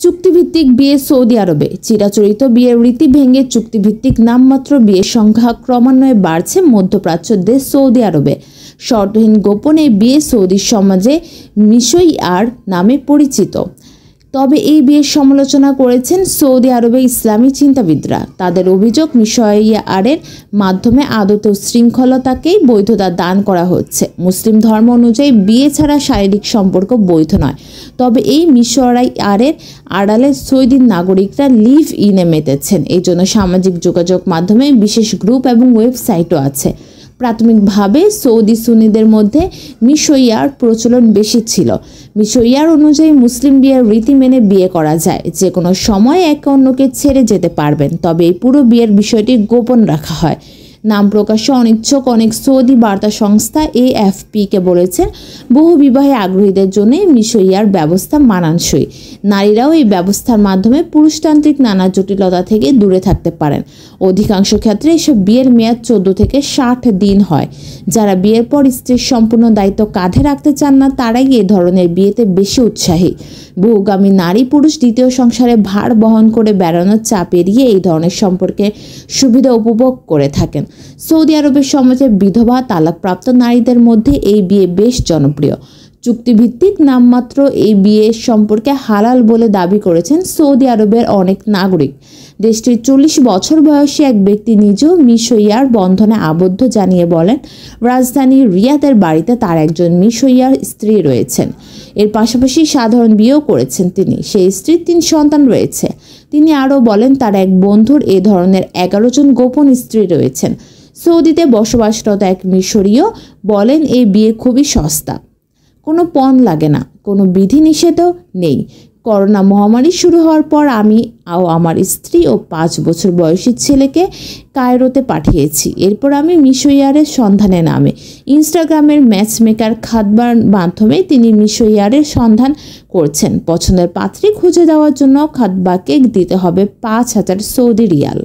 চুক্তিভিত্তিক বিয়ে সৌদি আরবে। চিরাচরিত বিয়ের রীতি ভেঙে চুক্তিভিত্তিক নামমাত্র বিয়ের সংখ্যা ক্রমান্বয়ে বাড়ছে মধ্যপ্রাচ্য দেশ সৌদি আরবে। শর্তহীন গোপনে বিয়ে সৌদি সমাজে মিশইয়ার নামে পরিচিত। তবে এই বিয়ের সমালোচনা করেছেন সৌদি আরবের ইসলামী চিন্তাবিদরা। তাদের অভিযোগ, মিশইয়ারের মাধ্যমে আদতে শৃঙ্খলতাকেই বৈধতা দান করা হচ্ছে। মুসলিম ধর্ম অনুযায়ী বিয়ে ছাড়া শারীরিক সম্পর্ক বৈধ নয়। তবে এই মিশইয়ারের আড়ালে সৌদি নাগরিকরা লিভ ইনে মেতেছেন। এই জন্য সামাজিক যোগাযোগ মাধ্যমে বিশেষ গ্রুপ এবং ওয়েবসাইটও আছে। প্রাথমিকভাবে সৌদি সুন্নিদের মধ্যে মিশইয়ার প্রচলন বেশি ছিল। মিশইয়ার অনুযায়ী মুসলিম বিয়ের রীতি মেনে বিয়ে করা যায়, যে কোনো সময় একে অন্যকে ছেড়ে যেতে পারবেন। তবে এই পুরো বিয়ের বিষয়টি গোপন রাখা হয়। নাম প্রকাশে অনিচ্ছুক অনেক সৌদি বার্তা সংস্থা AFP-কে বলেছেন, বহু বিবাহে আগ্রহীদের জন্য মিশইয়ার ব্যবস্থা মানানসই। নারীরাও এই ব্যবস্থার মাধ্যমে পুরুষতান্ত্রিক নানা জটিলতা থেকে দূরে থাকতে পারেন। অধিকাংশ ক্ষেত্রে এসব বিয়ের মেয়াদ 14 থেকে 60 দিন হয়। যারা বিয়ের পর স্ত্রীর সম্পূর্ণ দায়িত্ব কাঁধে রাখতে চান না, তারাই এই ধরনের বিয়েতে বেশি উৎসাহী। বহুগামী নারী পুরুষ দ্বিতীয় সংসারে ভার বহন করে বেড়ানোর চাপ এড়িয়ে এই ধরনের সম্পর্কে সুবিধা উপভোগ করে থাকেন। সৌদি আরবের সমাজে বিধবা তালাকপ্রাপ্ত নারীদের মধ্যে এই বিয়ে বেশ জনপ্রিয়। চুক্তিভিত্তিক নামমাত্র এই বিয়ে সম্পর্কে হালাল বলে দাবি করেছেন সৌদি আরবের অনেক নাগরিক। দেশটির 40 বছর বয়সী এক ব্যক্তি নিজেও মিশইয়ার বন্ধনে আবদ্ধ জানিয়ে বলেন, রাজধানী রিয়াদের বাড়িতে তার একজন মিশইয়ার স্ত্রী রয়েছেন। এর পাশাপাশি সাধারণ বিয়েও করেছেন তিনি। সেই স্ত্রীর 3 সন্তান রয়েছে। তিনি আরও বলেন, তার এক বন্ধুর এ ধরনের 11 জন গোপন স্ত্রী রয়েছেন। সৌদিতে বসবাসরত এক মিশরীয় বলেন, এই বিয়ে খুবই সস্তা, কোনো পণ লাগে না, কোনো বিধি নিষেধও নেই। করোনা মহামারী শুরু হওয়ার পর আমি আমার স্ত্রী ও 5 বছর বয়সী ছেলেকে কায়রোতে পাঠিয়েছি। এরপর আমি মিশইয়ারের সন্ধানে নামে ইনস্টাগ্রামের ম্যাচমেকার খাতবার মাধ্যমে তিনি মিশইয়ারের সন্ধান করছেন। পছন্দের পাত্রী খুঁজে দেওয়ার জন্য খাতবাকে দিতে হবে 5000 সৌদি রিয়াল।